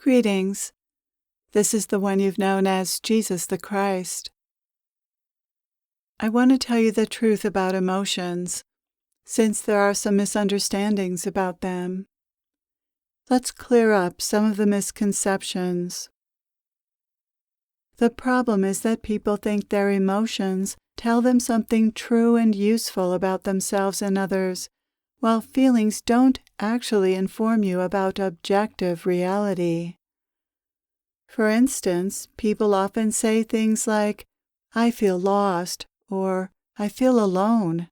Greetings. This is the one you've known as Jesus the Christ. I want to tell you the truth about emotions, since there are some misunderstandings about them. Let's clear up some of the misconceptions. The problem is that people think their emotions tell them something true and useful about themselves and others, while feelings don't actually inform you about objective reality. For instance, people often say things like, "I feel lost," or "I feel alone."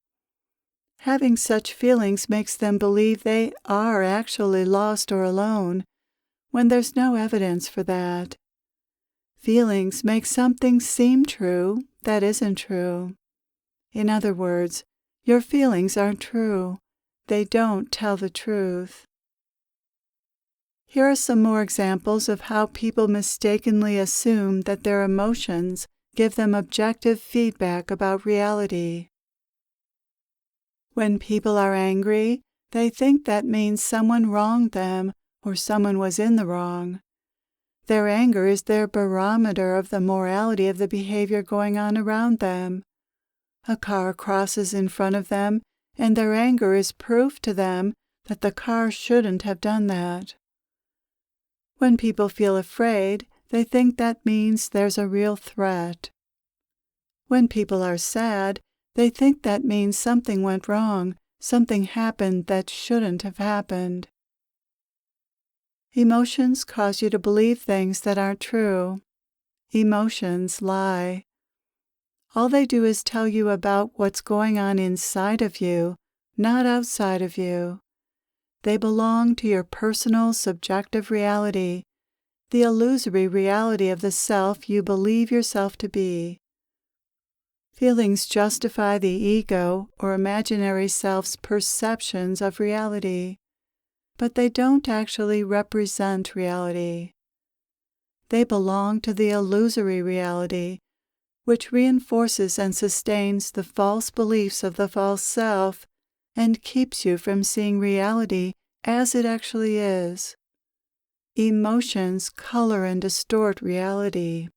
Having such feelings makes them believe they are actually lost or alone, when there's no evidence for that. Feelings make something seem true that isn't true. In other words, your feelings aren't true. They don't tell the truth. Here are some more examples of how people mistakenly assume that their emotions give them objective feedback about reality. When people are angry, they think that means someone wronged them or someone was in the wrong. Their anger is their barometer of the morality of the behavior going on around them. A car crosses in front of them, and their anger is proof to them that the car shouldn't have done that. When people feel afraid, they think that means there's a real threat. When people are sad, they think that means something went wrong, something happened that shouldn't have happened. Emotions cause you to believe things that aren't true. Emotions lie. All they do is tell you about what's going on inside of you, not outside of you. They belong to your personal, subjective reality, the illusory reality of the self you believe yourself to be. Feelings justify the ego or imaginary self's perceptions of reality, but they don't actually represent reality. They belong to the illusory reality, which reinforces and sustains the false beliefs of the false self and keeps you from seeing reality as it actually is. Emotions color and distort reality.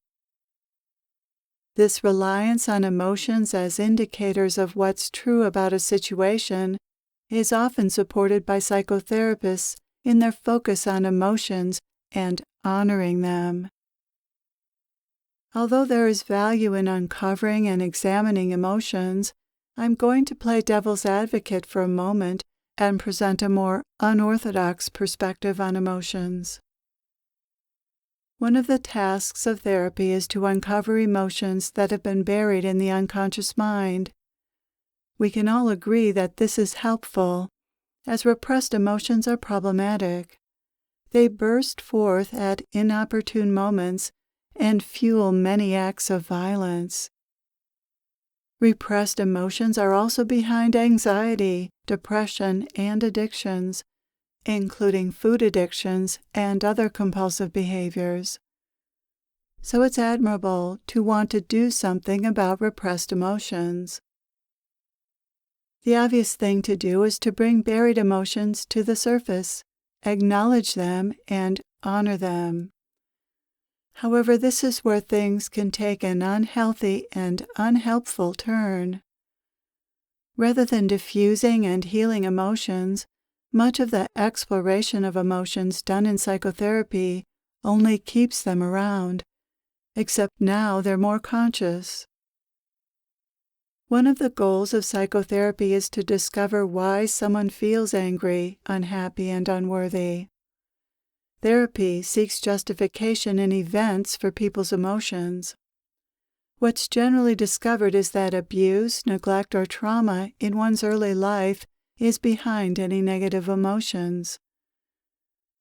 This reliance on emotions as indicators of what's true about a situation is often supported by psychotherapists in their focus on emotions and honoring them. Although there is value in uncovering and examining emotions, I'm going to play devil's advocate for a moment and present a more unorthodox perspective on emotions. One of the tasks of therapy is to uncover emotions that have been buried in the unconscious mind. We can all agree that this is helpful, as repressed emotions are problematic. They burst forth at inopportune moments and fuel many acts of violence. Repressed emotions are also behind anxiety, depression, and addictions, including food addictions and other compulsive behaviors. So it's admirable to want to do something about repressed emotions. The obvious thing to do is to bring buried emotions to the surface, acknowledge them, and honor them. However, this is where things can take an unhealthy and unhelpful turn. Rather than diffusing and healing emotions, much of the exploration of emotions done in psychotherapy only keeps them around, except now they're more conscious. One of the goals of psychotherapy is to discover why someone feels angry, unhappy, and unworthy. Therapy seeks justification in events for people's emotions. What's generally discovered is that abuse, neglect, or trauma in one's early life is behind any negative emotions.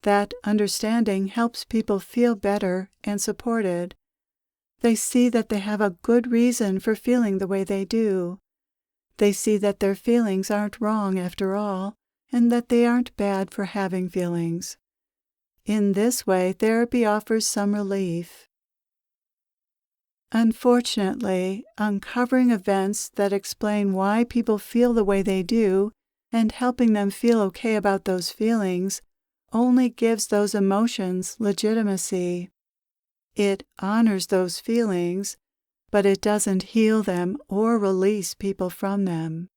That understanding helps people feel better and supported. They see that they have a good reason for feeling the way they do. They see that their feelings aren't wrong after all, and that they aren't bad for having feelings. In this way, therapy offers some relief. Unfortunately, uncovering events that explain why people feel the way they do and helping them feel okay about those feelings only gives those emotions legitimacy. It honors those feelings, but it doesn't heal them or release people from them.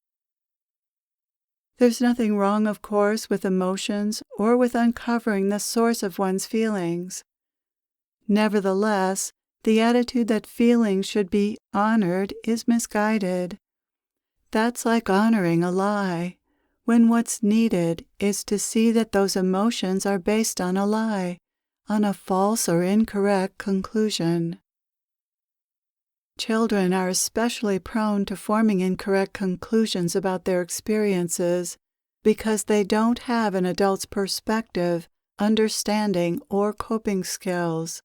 There's nothing wrong, of course, with emotions or with uncovering the source of one's feelings. Nevertheless, the attitude that feelings should be honored is misguided. That's like honoring a lie, when what's needed is to see that those emotions are based on a lie, on a false or incorrect conclusion. Children are especially prone to forming incorrect conclusions about their experiences because they don't have an adult's perspective, understanding, or coping skills.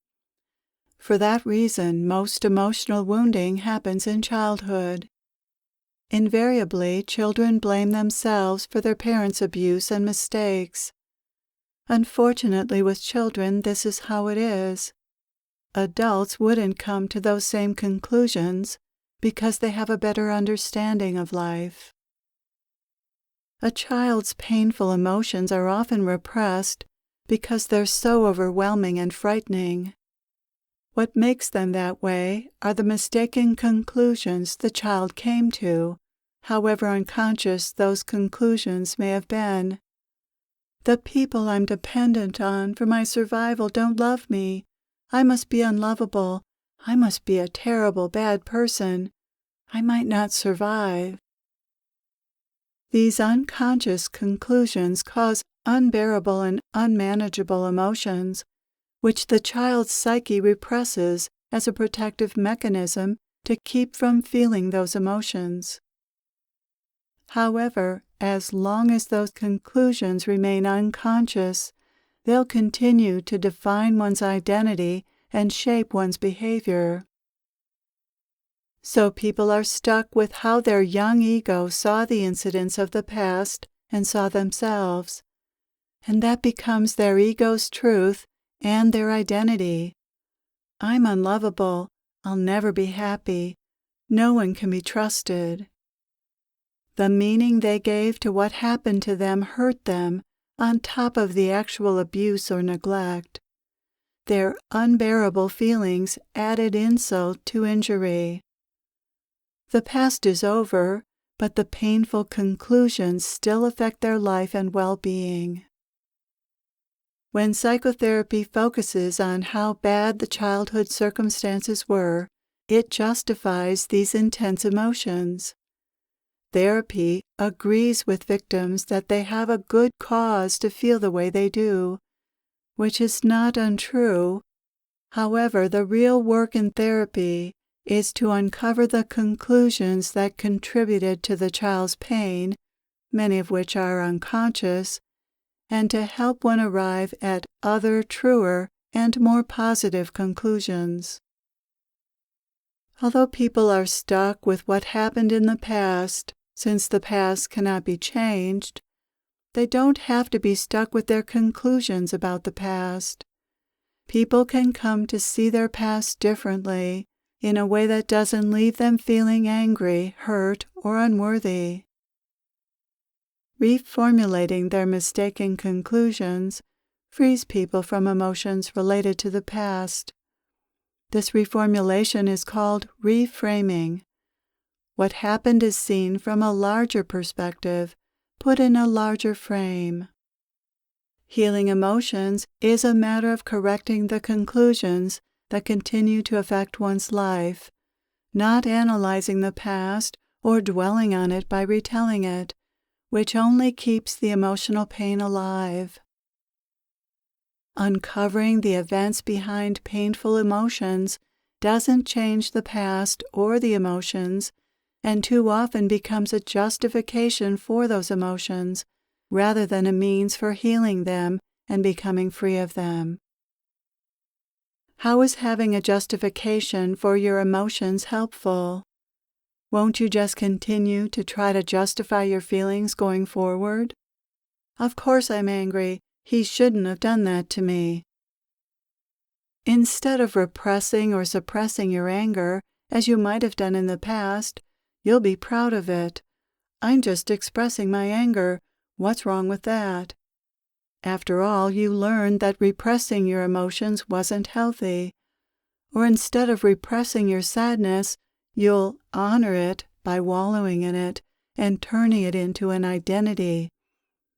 For that reason, most emotional wounding happens in childhood. Invariably, children blame themselves for their parents' abuse and mistakes. Unfortunately, with children, this is how it is. Adults wouldn't come to those same conclusions because they have a better understanding of life. A child's painful emotions are often repressed because they're so overwhelming and frightening. What makes them that way are the mistaken conclusions the child came to, however unconscious those conclusions may have been. The people I'm dependent on for my survival don't love me. I must be unlovable. I must be a terrible, bad person. I might not survive. These unconscious conclusions cause unbearable and unmanageable emotions, which the child's psyche represses as a protective mechanism to keep from feeling those emotions. However, as long as those conclusions remain unconscious, they'll continue to define one's identity and shape one's behavior. So people are stuck with how their young ego saw the incidents of the past and saw themselves, and that becomes their ego's truth and their identity. I'm unlovable. I'll never be happy. No one can be trusted. The meaning they gave to what happened to them hurt them on top of the actual abuse or neglect. Their unbearable feelings added insult to injury. The past is over, but the painful conclusions still affect their life and well-being. When psychotherapy focuses on how bad the childhood circumstances were, it justifies these intense emotions. Therapy agrees with victims that they have a good cause to feel the way they do, which is not untrue. However, the real work in therapy is to uncover the conclusions that contributed to the child's pain, many of which are unconscious, and to help one arrive at other, truer, and more positive conclusions. Although people are stuck with what happened in the past, since the past cannot be changed, they don't have to be stuck with their conclusions about the past. People can come to see their past differently, in a way that doesn't leave them feeling angry, hurt, or unworthy. Reformulating their mistaken conclusions frees people from emotions related to the past. This reformulation is called reframing. What happened is seen from a larger perspective, put in a larger frame. Healing emotions is a matter of correcting the conclusions that continue to affect one's life, not analyzing the past or dwelling on it by retelling it, which only keeps the emotional pain alive. Uncovering the events behind painful emotions doesn't change the past or the emotions, and too often becomes a justification for those emotions, rather than a means for healing them and becoming free of them. How is having a justification for your emotions helpful? Won't you just continue to try to justify your feelings going forward? Of course I'm angry. He shouldn't have done that to me. Instead of repressing or suppressing your anger, as you might have done in the past, you'll be proud of it. I'm just expressing my anger. What's wrong with that? After all, you learned that repressing your emotions wasn't healthy. Or instead of repressing your sadness, you'll honor it by wallowing in it and turning it into an identity.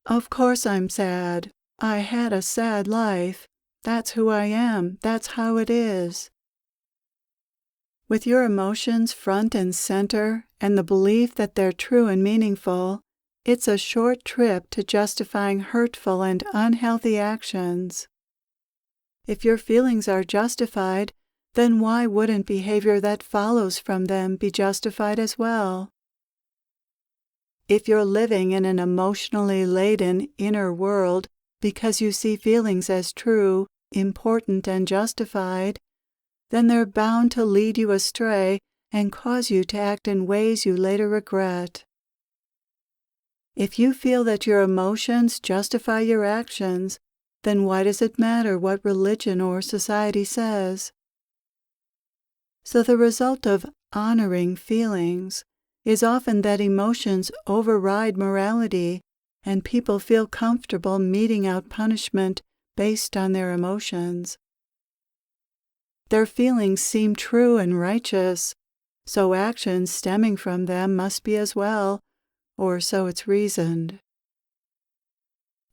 Of course I'm sad. I had a sad life. That's who I am. That's how it is. With your emotions front and center and the belief that they're true and meaningful, it's a short trip to justifying hurtful and unhealthy actions. If your feelings are justified, then why wouldn't behavior that follows from them be justified as well? If you're living in an emotionally laden inner world because you see feelings as true, important, and justified, then they're bound to lead you astray and cause you to act in ways you later regret. If you feel that your emotions justify your actions, then why does it matter what religion or society says? So the result of honoring feelings is often that emotions override morality and people feel comfortable meting out punishment based on their emotions. Their feelings seem true and righteous, so actions stemming from them must be as well, or so it's reasoned.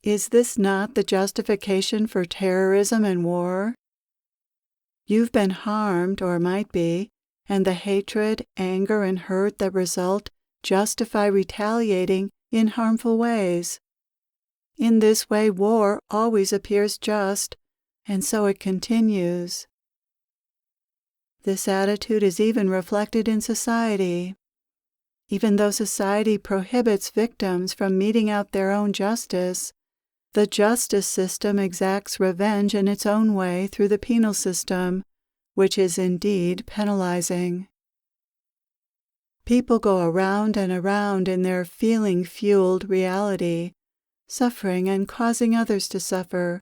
Is this not the justification for terrorism and war? You've been harmed, or might be, and the hatred, anger, and hurt that result justify retaliating in harmful ways. In this way, war always appears just, and so it continues. This attitude is even reflected in society. Even though society prohibits victims from meting out their own justice, the justice system exacts revenge in its own way through the penal system, which is indeed penalizing. People go around and around in their feeling-fueled reality, suffering and causing others to suffer,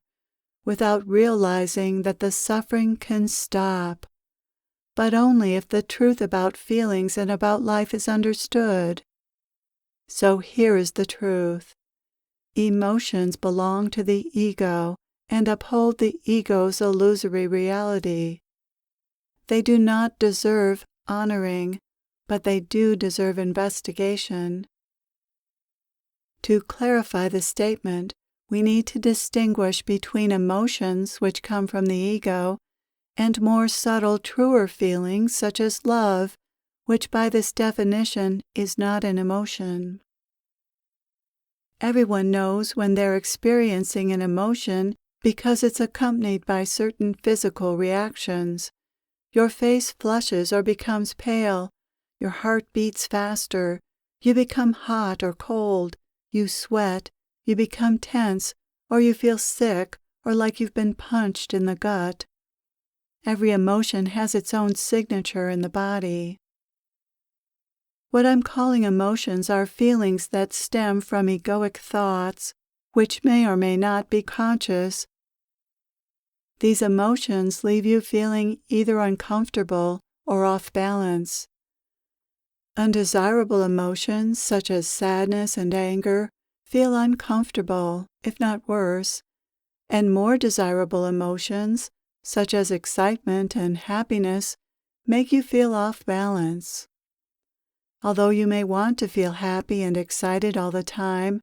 without realizing that the suffering can stop, but only if the truth about feelings and about life is understood. So here is the truth. Emotions belong to the ego and uphold the ego's illusory reality. They do not deserve honoring, but they do deserve investigation. To clarify the statement, we need to distinguish between emotions which come from the ego and more subtle, truer feelings such as love, which by this definition is not an emotion. Everyone knows when they're experiencing an emotion because it's accompanied by certain physical reactions. Your face flushes or becomes pale, your heart beats faster, you become hot or cold, you sweat, you become tense, or you feel sick or like you've been punched in the gut. Every emotion has its own signature in the body. What I'm calling emotions are feelings that stem from egoic thoughts, which may or may not be conscious. These emotions leave you feeling either uncomfortable or off balance. Undesirable emotions, such as sadness and anger, feel uncomfortable, if not worse, and more desirable emotions, such as excitement and happiness, make you feel off balance. Although you may want to feel happy and excited all the time,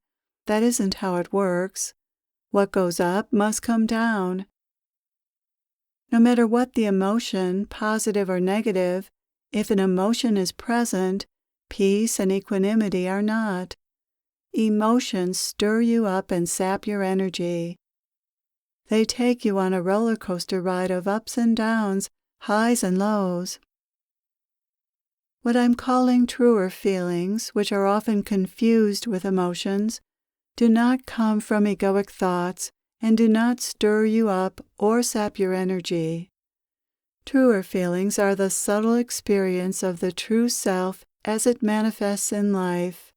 that isn't how it works. What goes up must come down. No matter what the emotion, positive or negative, if an emotion is present, peace and equanimity are not. Emotions stir you up and sap your energy. They take you on a roller coaster ride of ups and downs, highs and lows. What I'm calling truer feelings, which are often confused with emotions, do not come from egoic thoughts and do not stir you up or sap your energy. Truer feelings are the subtle experience of the true self as it manifests in life.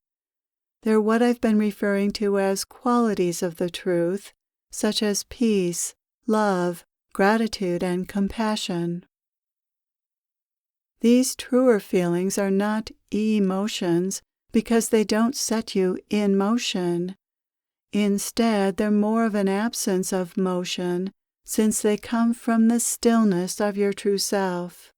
They're what I've been referring to as qualities of the truth, such as peace, love, gratitude, and compassion. These truer feelings are not emotions because they don't set you in motion. Instead, they're more of an absence of motion, since they come from the stillness of your true self.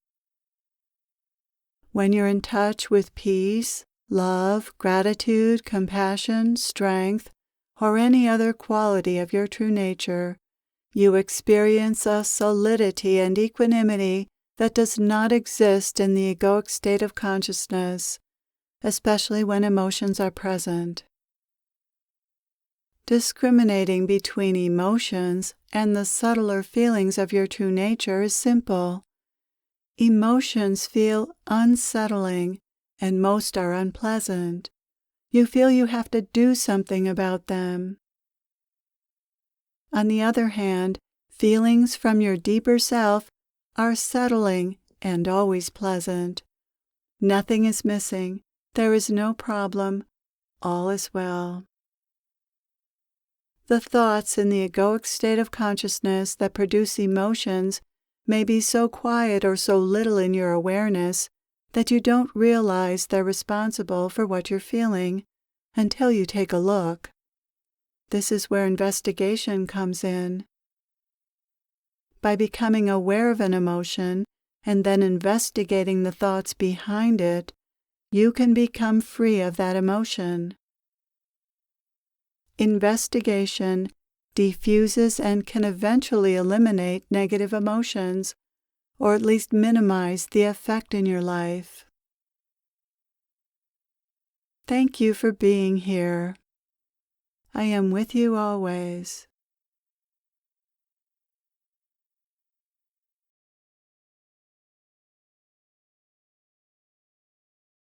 When you're in touch with peace, love, gratitude, compassion, strength, or any other quality of your true nature, you experience a solidity and equanimity that does not exist in the egoic state of consciousness, especially when emotions are present. Discriminating between emotions and the subtler feelings of your true nature is simple. Emotions feel unsettling, and most are unpleasant. You feel you have to do something about them. On the other hand, feelings from your deeper self are settling and always pleasant. Nothing is missing. There is no problem. All is well. The thoughts in the egoic state of consciousness that produce emotions may be so quiet or so little in your awareness that you don't realize they're responsible for what you're feeling until you take a look. This is where investigation comes in. By becoming aware of an emotion and then investigating the thoughts behind it, you can become free of that emotion. Investigation diffuses and can eventually eliminate negative emotions, or at least minimize the effect in your life. Thank you for being here. I am with you always.